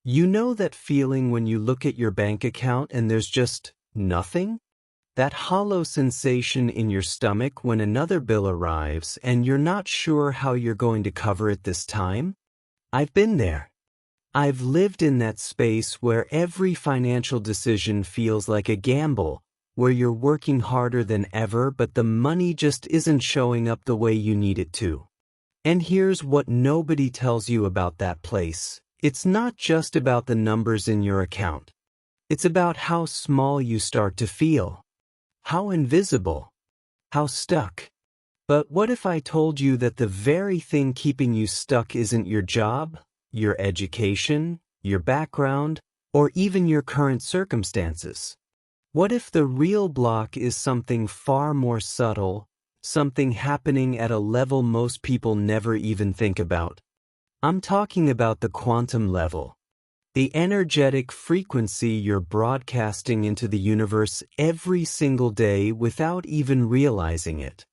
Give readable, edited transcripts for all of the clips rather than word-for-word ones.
You know that feeling when you look at your bank account and there's just nothing? That hollow sensation in your stomach when another bill arrives and you're not sure how you're going to cover it this time? I've been there. I've lived in that space where every financial decision feels like a gamble, where you're working harder than ever but the money just isn't showing up the way you need it to. And here's what nobody tells you about that place. It's not just about the numbers in your account. It's about how small you start to feel. How invisible. How stuck. But what if I told you that the very thing keeping you stuck isn't your job, your education, your background, or even your current circumstances? What if the real block is something far more subtle, something happening at a level most people never even think about? I'm talking about the quantum level. The energetic frequency you're broadcasting into the universe every single day without even realizing it.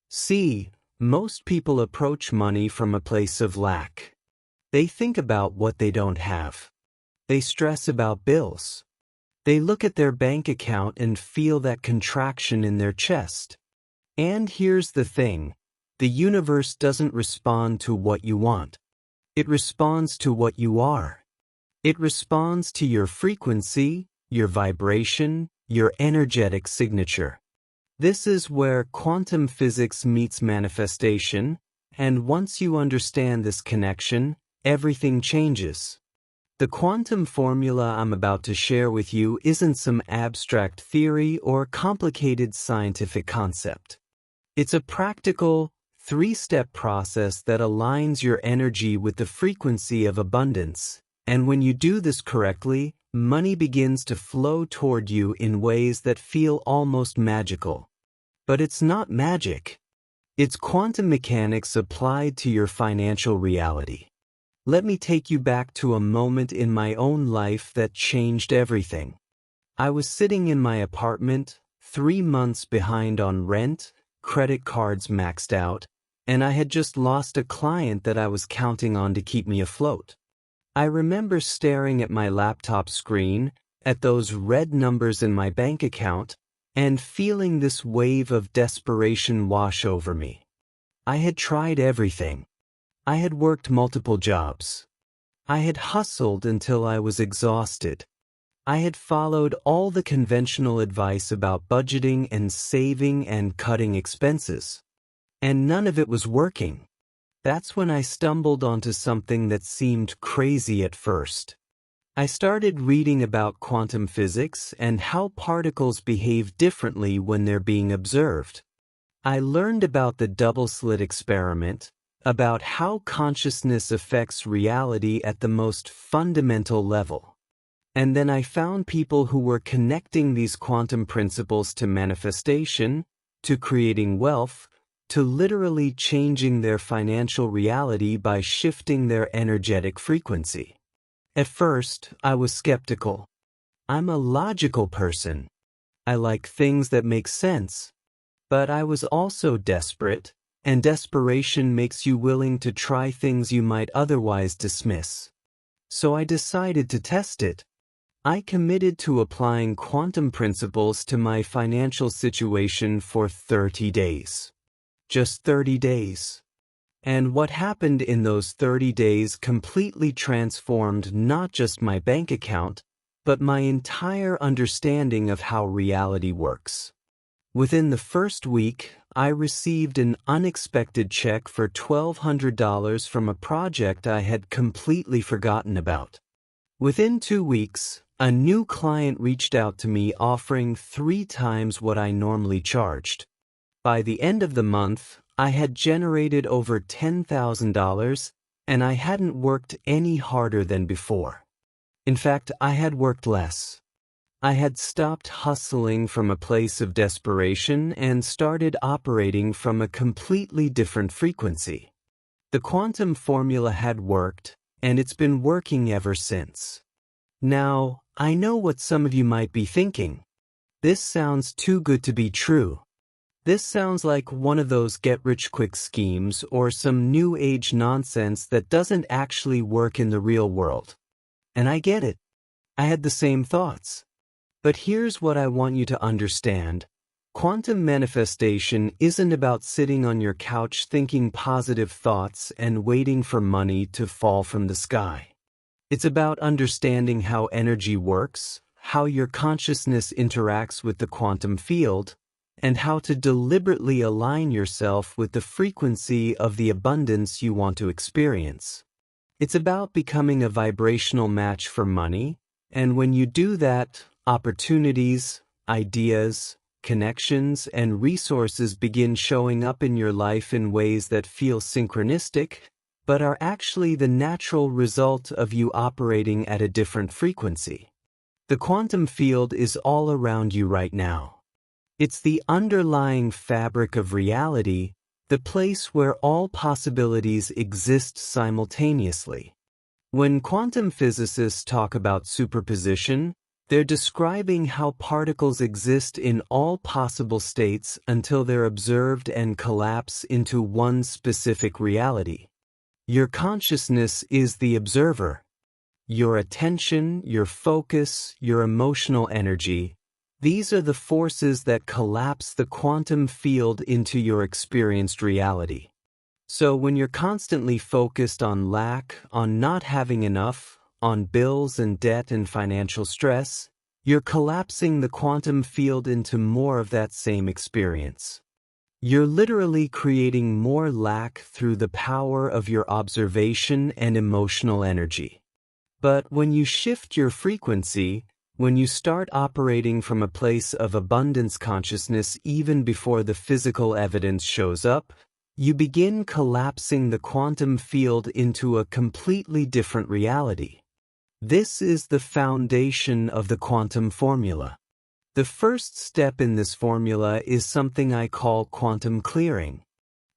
See, most people approach money from a place of lack. They think about what they don't have. They stress about bills. They look at their bank account and feel that contraction in their chest. And here's the thing, the universe doesn't respond to what you want. It responds to what you are. It responds to your frequency, your vibration, your energetic signature. This is where quantum physics meets manifestation, and once you understand this connection, everything changes. The quantum formula I'm about to share with you isn't some abstract theory or complicated scientific concept. It's a practical, three-step process that aligns your energy with the frequency of abundance. And when you do this correctly, money begins to flow toward you in ways that feel almost magical. But it's not magic. It's quantum mechanics applied to your financial reality. Let me take you back to a moment in my own life that changed everything. I was sitting in my apartment, 3 months behind on rent, credit cards maxed out, and I had just lost a client that I was counting on to keep me afloat. I remember staring at my laptop screen, at those red numbers in my bank account, and feeling this wave of desperation wash over me. I had tried everything. I had worked multiple jobs. I had hustled until I was exhausted. I had followed all the conventional advice about budgeting and saving and cutting expenses. And none of it was working. That's when I stumbled onto something that seemed crazy at first. I started reading about quantum physics and how particles behave differently when they're being observed. I learned about the double-slit experiment, about how consciousness affects reality at the most fundamental level. And then I found people who were connecting these quantum principles to manifestation, to creating wealth, to literally changing their financial reality by shifting their energetic frequency. At first, I was skeptical. I'm a logical person. I like things that make sense. But I was also desperate, and desperation makes you willing to try things you might otherwise dismiss. So I decided to test it. I committed to applying quantum principles to my financial situation for 30 days. Just 30 days. And what happened in those 30 days completely transformed not just my bank account, but my entire understanding of how reality works. Within the first week, I received an unexpected check for $1,200 from a project I had completely forgotten about. Within 2 weeks, a new client reached out to me offering 3 times what I normally charged. By the end of the month, I had generated over $10,000, and I hadn't worked any harder than before. In fact, I had worked less. I had stopped hustling from a place of desperation and started operating from a completely different frequency. The quantum formula had worked, and it's been working ever since. Now, I know what some of you might be thinking. This sounds too good to be true. This sounds like one of those get-rich-quick schemes or some new age nonsense that doesn't actually work in the real world. And I get it. I had the same thoughts. But here's what I want you to understand. Quantum manifestation isn't about sitting on your couch thinking positive thoughts and waiting for money to fall from the sky. It's about understanding how energy works, how your consciousness interacts with the quantum field, and how to deliberately align yourself with the frequency of the abundance you want to experience. It's about becoming a vibrational match for money, and when you do that, opportunities, ideas, connections, and resources begin showing up in your life in ways that feel synchronistic, but are actually the natural result of you operating at a different frequency. The quantum field is all around you right now. It's the underlying fabric of reality, the place where all possibilities exist simultaneously. When quantum physicists talk about superposition, they're describing how particles exist in all possible states until they're observed and collapse into one specific reality. Your consciousness is the observer. Your attention, your focus, your emotional energy, these are the forces that collapse the quantum field into your experienced reality. So when you're constantly focused on lack, on not having enough, on bills and debt and financial stress, you're collapsing the quantum field into more of that same experience. You're literally creating more lack through the power of your observation and emotional energy. But when you shift your frequency, when you start operating from a place of abundance consciousness even before the physical evidence shows up, you begin collapsing the quantum field into a completely different reality. This is the foundation of the quantum formula. The first step in this formula is something I call quantum clearing.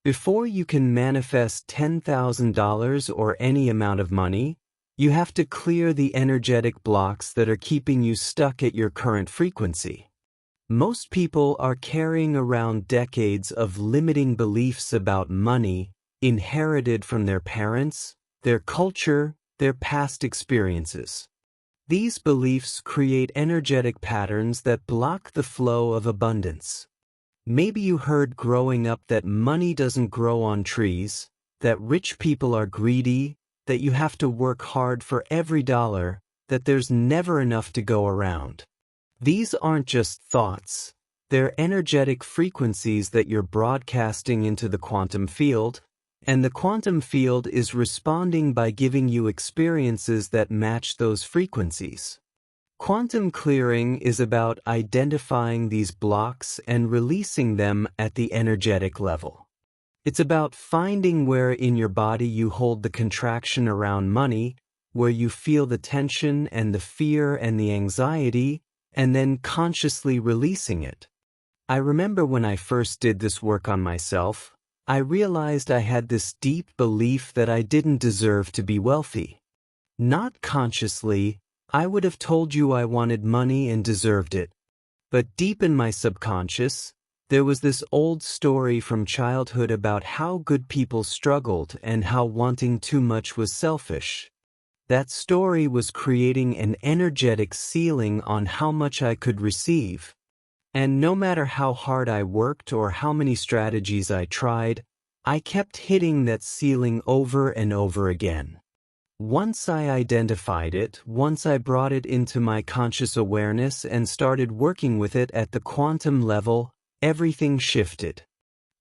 Before you can manifest $10,000 or any amount of money, you have to clear the energetic blocks that are keeping you stuck at your current frequency. Most people are carrying around decades of limiting beliefs about money inherited from their parents, their culture, their past experiences. These beliefs create energetic patterns that block the flow of abundance. Maybe you heard growing up that money doesn't grow on trees, that rich people are greedy, that you have to work hard for every dollar, that there's never enough to go around. These aren't just thoughts. They're energetic frequencies that you're broadcasting into the quantum field, and the quantum field is responding by giving you experiences that match those frequencies. Quantum clearing is about identifying these blocks and releasing them at the energetic level. It's about finding where in your body you hold the contraction around money, where you feel the tension and the fear and the anxiety, and then consciously releasing it. I remember when I first did this work on myself, I realized I had this deep belief that I didn't deserve to be wealthy. Not consciously, I would have told you I wanted money and deserved it. But deep in my subconscious, there was this old story from childhood about how good people struggled and how wanting too much was selfish. That story was creating an energetic ceiling on how much I could receive. And no matter how hard I worked or how many strategies I tried, I kept hitting that ceiling over and over again. Once I identified it, once I brought it into my conscious awareness and started working with it at the quantum level, everything shifted.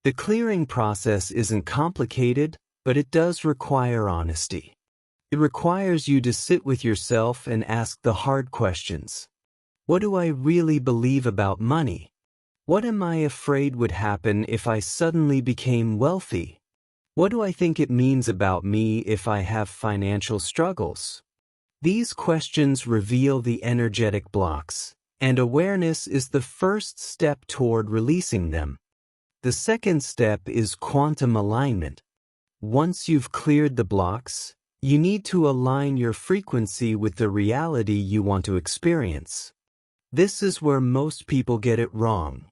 The clearing process isn't complicated, but it does require honesty. It requires you to sit with yourself and ask the hard questions. What do I really believe about money? What am I afraid would happen if I suddenly became wealthy? What do I think it means about me if I have financial struggles? These questions reveal the energetic blocks, and awareness is the first step toward releasing them. The second step is quantum alignment. Once you've cleared the blocks, you need to align your frequency with the reality you want to experience. This is where most people get it wrong.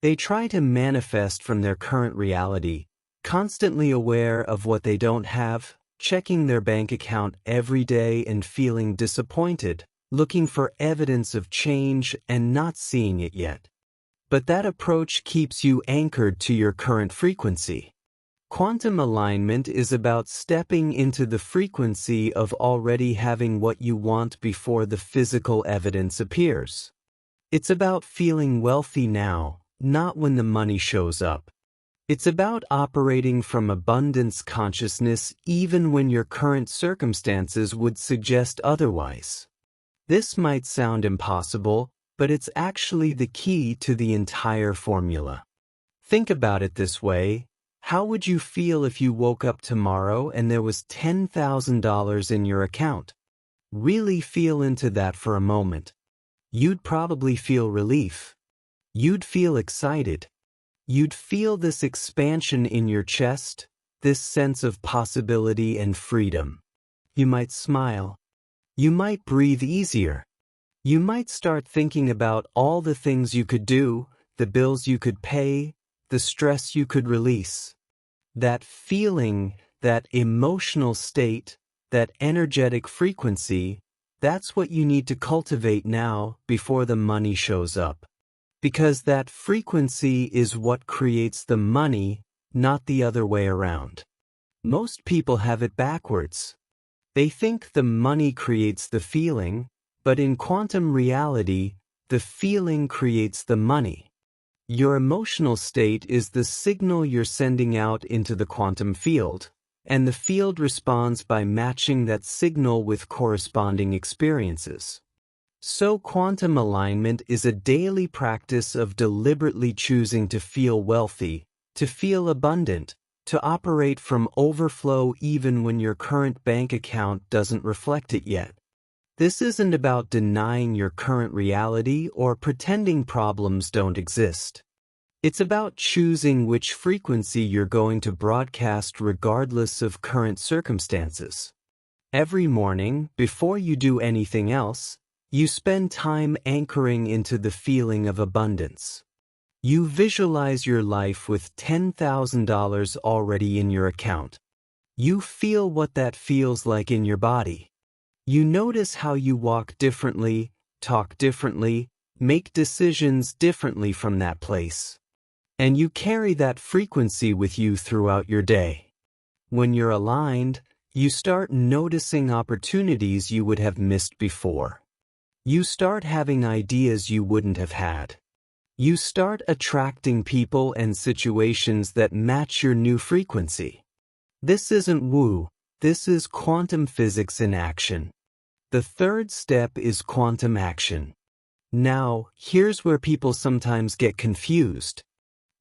They try to manifest from their current reality, constantly aware of what they don't have, checking their bank account every day and feeling disappointed, looking for evidence of change and not seeing it yet. But that approach keeps you anchored to your current frequency. Quantum alignment is about stepping into the frequency of already having what you want before the physical evidence appears. It's about feeling wealthy now, not when the money shows up. It's about operating from abundance consciousness even when your current circumstances would suggest otherwise. This might sound impossible, but it's actually the key to the entire formula. Think about it this way. How would you feel if you woke up tomorrow and there was $10,000 in your account? Really feel into that for a moment. You'd probably feel relief. You'd feel excited. You'd feel this expansion in your chest, this sense of possibility and freedom. You might smile. You might breathe easier. You might start thinking about all the things you could do, the bills you could pay, the stress you could release. That feeling, that emotional state, that energetic frequency, that's what you need to cultivate now before the money shows up. Because that frequency is what creates the money, not the other way around. Most people have it backwards. They think the money creates the feeling, but in quantum reality, the feeling creates the money. Your emotional state is the signal you're sending out into the quantum field, and the field responds by matching that signal with corresponding experiences. So quantum alignment is a daily practice of deliberately choosing to feel wealthy, to feel abundant, to operate from overflow even when your current bank account doesn't reflect it yet. This isn't about denying your current reality or pretending problems don't exist. It's about choosing which frequency you're going to broadcast regardless of current circumstances. Every morning, before you do anything else, you spend time anchoring into the feeling of abundance. You visualize your life with $10,000 already in your account. You feel what that feels like in your body. You notice how you walk differently, talk differently, make decisions differently from that place. And you carry that frequency with you throughout your day. When you're aligned, you start noticing opportunities you would have missed before. You start having ideas you wouldn't have had. You start attracting people and situations that match your new frequency. This isn't woo, this is quantum physics in action. The third step is quantum action. Now, here's where people sometimes get confused.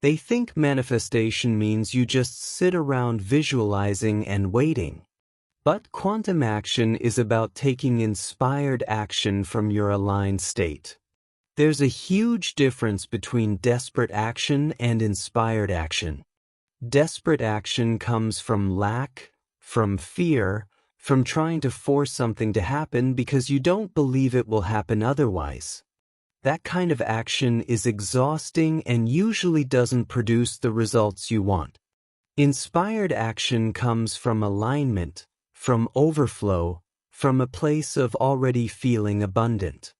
They think manifestation means you just sit around visualizing and waiting. But quantum action is about taking inspired action from your aligned state. There's a huge difference between desperate action and inspired action. Desperate action comes from lack, from fear, from trying to force something to happen because you don't believe it will happen otherwise. That kind of action is exhausting and usually doesn't produce the results you want. Inspired action comes from alignment, from overflow, from a place of already feeling abundant.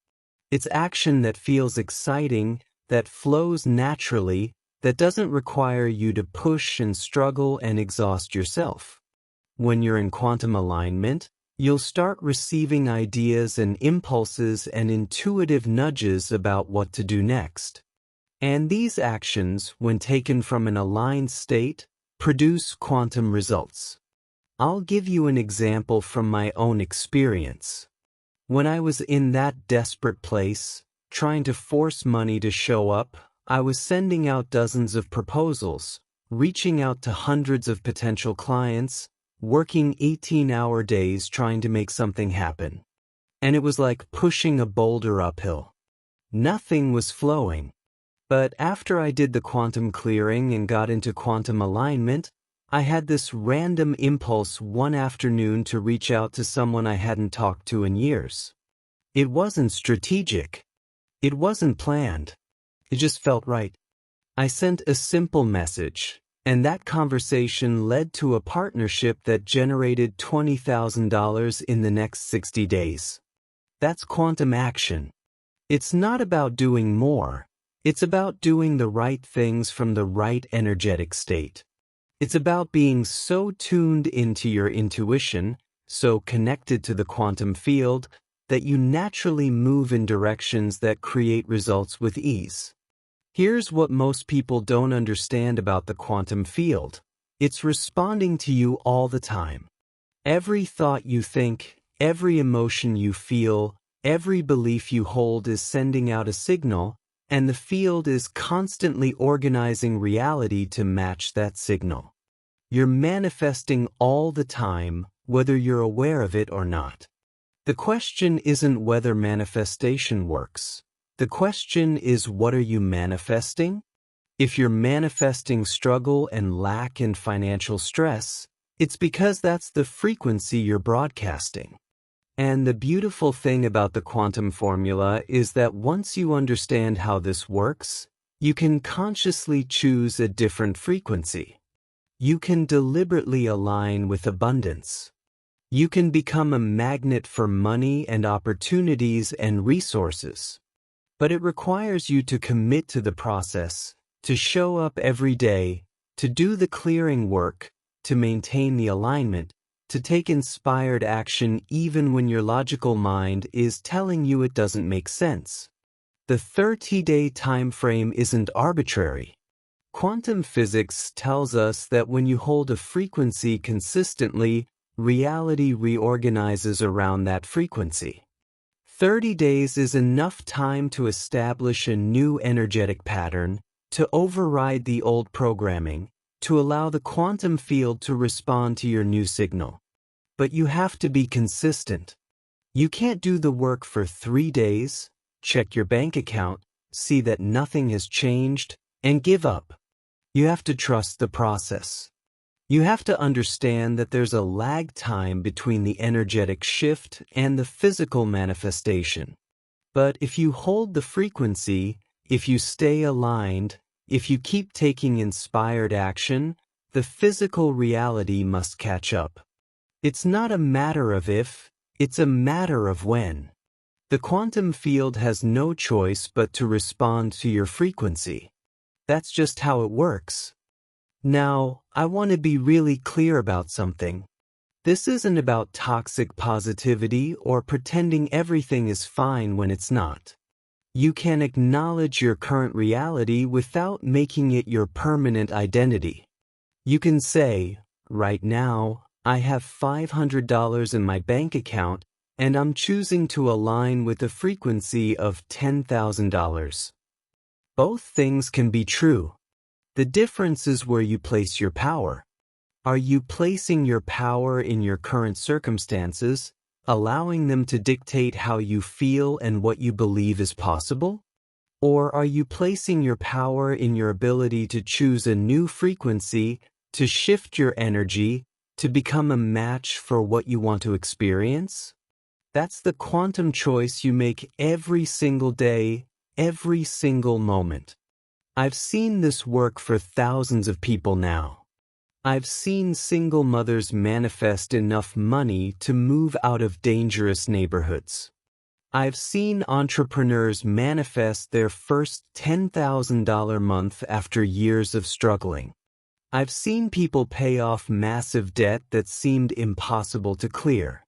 It's action that feels exciting, that flows naturally, that doesn't require you to push and struggle and exhaust yourself. When you're in quantum alignment, you'll start receiving ideas and impulses and intuitive nudges about what to do next. And these actions, when taken from an aligned state, produce quantum results. I'll give you an example from my own experience. When I was in that desperate place, trying to force money to show up, I was sending out dozens of proposals, reaching out to hundreds of potential clients, working 18-hour days trying to make something happen. And it was like pushing a boulder uphill. Nothing was flowing. But after I did the quantum clearing and got into quantum alignment, I had this random impulse one afternoon to reach out to someone I hadn't talked to in years. It wasn't strategic. It wasn't planned. It just felt right. I sent a simple message, And that conversation led to a partnership that generated $20,000 in the next 60 days. That's quantum action. It's not about doing more. It's about doing the right things from the right energetic state. It's about being so tuned into your intuition, so connected to the quantum field, that you naturally move in directions that create results with ease. Here's what most people don't understand about the quantum field. It's responding to you all the time. Every thought you think, every emotion you feel, every belief you hold is sending out a signal, and the field is constantly organizing reality to match that signal. You're manifesting all the time, whether you're aware of it or not. The question isn't whether manifestation works. The question is, what are you manifesting? If you're manifesting struggle and lack and financial stress, it's because that's the frequency you're broadcasting. And the beautiful thing about the quantum formula is that once you understand how this works, you can consciously choose a different frequency. You can deliberately align with abundance. You can become a magnet for money and opportunities and resources. But it requires you to commit to the process, to show up every day, to do the clearing work, to maintain the alignment, to take inspired action even when your logical mind is telling you it doesn't make sense. The 30-day time frame isn't arbitrary. Quantum physics tells us that when you hold a frequency consistently, reality reorganizes around that frequency. 30 days is enough time to establish a new energetic pattern, to override the old programming, to allow the quantum field to respond to your new signal. But you have to be consistent. You can't do the work for 3 days, check your bank account, see that nothing has changed, and give up. You have to trust the process. You have to understand that there's a lag time between the energetic shift and the physical manifestation. But if you hold the frequency, if you stay aligned, if you keep taking inspired action, the physical reality must catch up. It's not a matter of if, it's a matter of when. The quantum field has no choice but to respond to your frequency. That's just how it works. Now, I want to be really clear about something. This isn't about toxic positivity or pretending everything is fine when it's not. You can acknowledge your current reality without making it your permanent identity. You can say, right now, I have $500 in my bank account and I'm choosing to align with a frequency of $10,000. Both things can be true. The difference is where you place your power. Are you placing your power in your current circumstances, allowing them to dictate how you feel and what you believe is possible? Or are you placing your power in your ability to choose a new frequency, to shift your energy, to become a match for what you want to experience? That's the quantum choice you make every single day, every single moment. I've seen this work for thousands of people now. I've seen single mothers manifest enough money to move out of dangerous neighborhoods. I've seen entrepreneurs manifest their first $10,000 month after years of struggling. I've seen people pay off massive debt that seemed impossible to clear.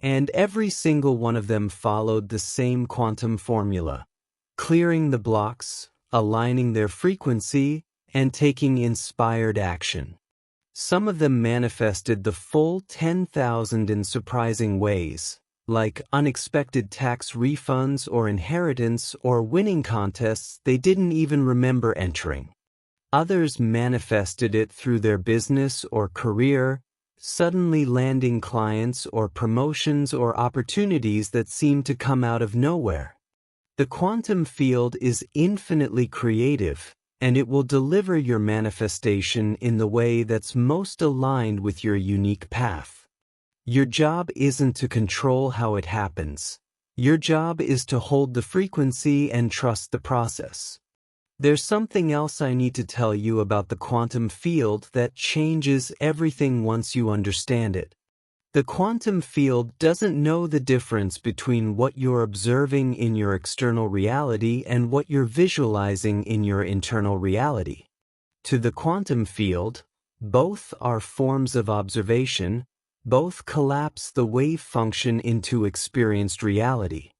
And every single one of them followed the same quantum formula: clearing the blocks, aligning their frequency, and taking inspired action. Some of them manifested the full 10,000 in surprising ways, like unexpected tax refunds or inheritance or winning contests they didn't even remember entering. Others manifested it through their business or career, suddenly landing clients or promotions or opportunities that seemed to come out of nowhere. The quantum field is infinitely creative, and it will deliver your manifestation in the way that's most aligned with your unique path. Your job isn't to control how it happens. Your job is to hold the frequency and trust the process. There's something else I need to tell you about the quantum field that changes everything once you understand it. The quantum field doesn't know the difference between what you're observing in your external reality and what you're visualizing in your internal reality. To the quantum field, both are forms of observation, both collapse the wave function into experienced reality.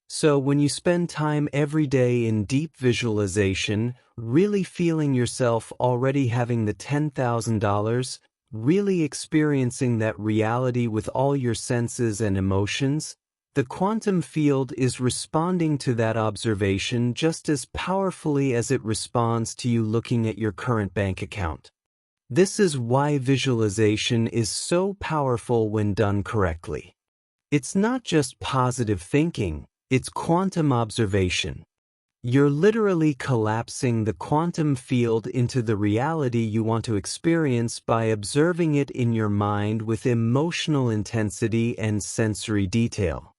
So when you spend time every day in deep visualization, really feeling yourself already having the $10,000, really experiencing that reality with all your senses and emotions, the quantum field is responding to that observation just as powerfully as it responds to you looking at your current bank account. This is why visualization is so powerful when done correctly. It's not just positive thinking. It's quantum observation. You're literally collapsing the quantum field into the reality you want to experience by observing it in your mind with emotional intensity and sensory detail.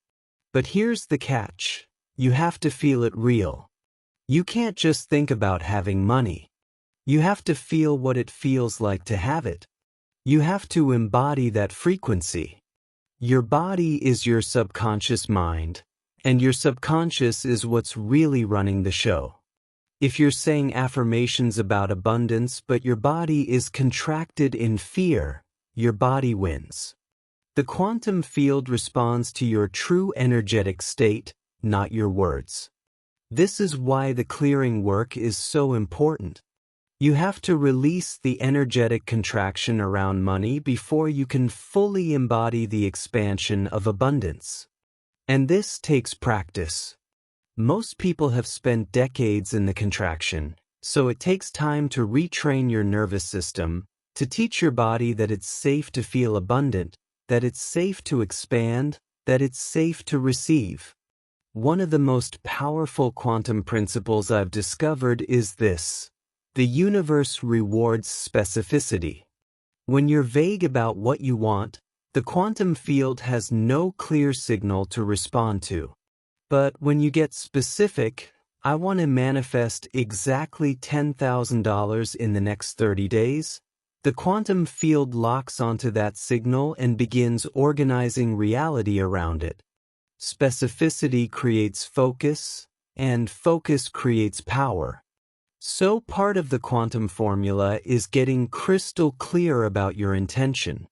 But here's the catch. You have to feel it real. You can't just think about having money. You have to feel what it feels like to have it. You have to embody that frequency. Your body is your subconscious mind. And your subconscious is what's really running the show. If you're saying affirmations about abundance but your body is contracted in fear, your body wins. The quantum field responds to your true energetic state, not your words. This is why the clearing work is so important. You have to release the energetic contraction around money before you can fully embody the expansion of abundance. And this takes practice. Most people have spent decades in the contraction, so it takes time to retrain your nervous system, to teach your body that it's safe to feel abundant, that it's safe to expand, that it's safe to receive. One of the most powerful quantum principles I've discovered is this: the universe rewards specificity. When you're vague about what you want, the quantum field has no clear signal to respond to. But when you get specific, I want to manifest exactly $10,000 in the next 30 days, the quantum field locks onto that signal and begins organizing reality around it. Specificity creates focus, and focus creates power. So part of the quantum formula is getting crystal clear about your intention.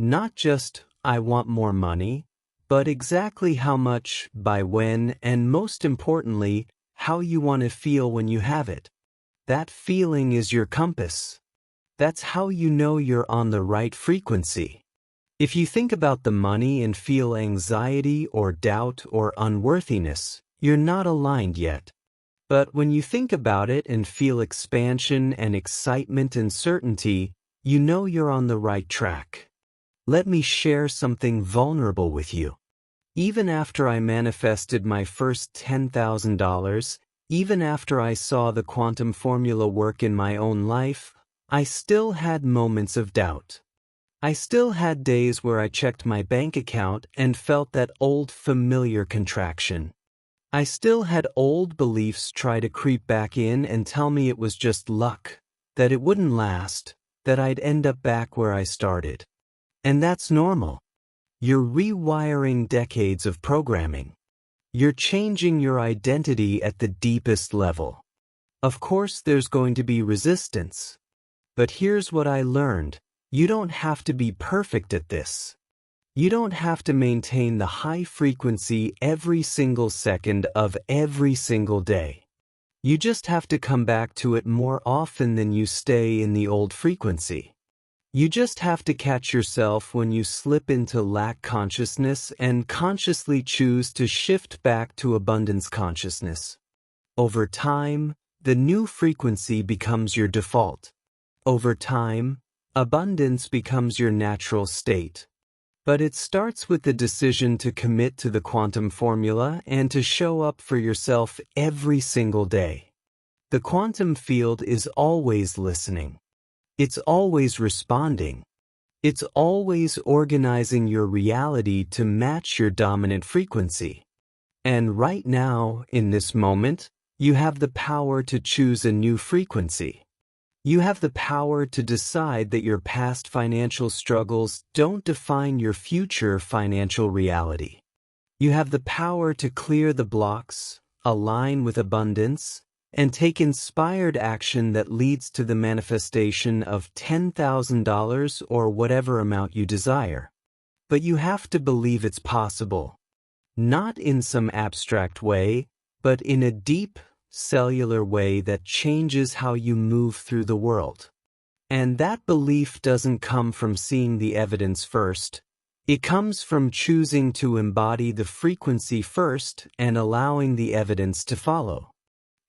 Not just, I want more money, but exactly how much, by when, and most importantly, how you want to feel when you have it. That feeling is your compass. That's how you know you're on the right frequency. If you think about the money and feel anxiety or doubt or unworthiness, you're not aligned yet. But when you think about it and feel expansion and excitement and certainty, you know you're on the right track. Let me share something vulnerable with you. Even after I manifested my first $10,000, even after I saw the quantum formula work in my own life, I still had moments of doubt. I still had days where I checked my bank account and felt that old familiar contraction. I still had old beliefs try to creep back in and tell me it was just luck, that it wouldn't last, that I'd end up back where I started. And that's normal. You're rewiring decades of programming. You're changing your identity at the deepest level. Of course, there's going to be resistance. But here's what I learned. You don't have to be perfect at this. You don't have to maintain the high frequency every single second of every single day. You just have to come back to it more often than you stay in the old frequency. You just have to catch yourself when you slip into lack consciousness and consciously choose to shift back to abundance consciousness. Over time, the new frequency becomes your default. Over time, abundance becomes your natural state. But it starts with the decision to commit to the quantum formula and to show up for yourself every single day. The quantum field is always listening. It's always responding. It's always organizing your reality to match your dominant frequency. And right now, in this moment, You have the power to choose a new frequency. You have the power to decide that your past financial struggles don't define your future financial reality. You have the power to clear the blocks, align with abundance, and take inspired action that leads to the manifestation of $10,000 or whatever amount you desire. But you have to believe it's possible. Not in some abstract way, but in a deep, cellular way that changes how you move through the world. And that belief doesn't come from seeing the evidence first. It comes from choosing to embody the frequency first and allowing the evidence to follow.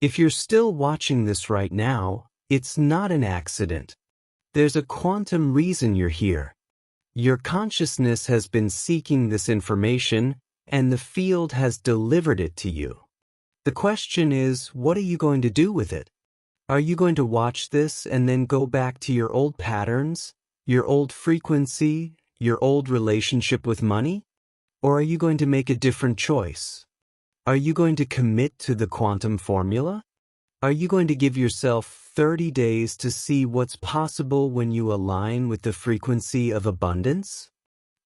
If you're still watching this right now, it's not an accident. There's a quantum reason you're here. Your consciousness has been seeking this information, and the field has delivered it to you. The question is, what are you going to do with it? Are you going to watch this and then go back to your old patterns, your old frequency, your old relationship with money? Or are you going to make a different choice? Are you going to commit to the quantum formula? Are you going to give yourself 30 days to see what's possible when you align with the frequency of abundance?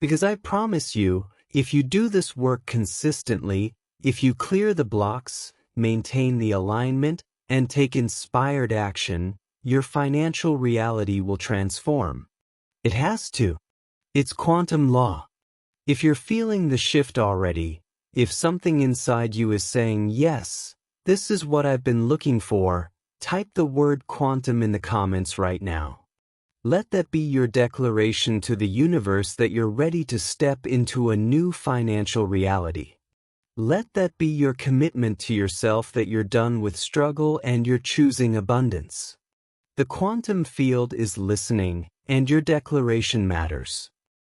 Because I promise you, if you do this work consistently, if you clear the blocks, maintain the alignment, and take inspired action, your financial reality will transform. It has to. It's quantum law. If you're feeling the shift already, if something inside you is saying, yes, this is what I've been looking for, type the word quantum in the comments right now. Let that be your declaration to the universe that you're ready to step into a new financial reality. Let that be your commitment to yourself that you're done with struggle and you're choosing abundance. The quantum field is listening, and your declaration matters.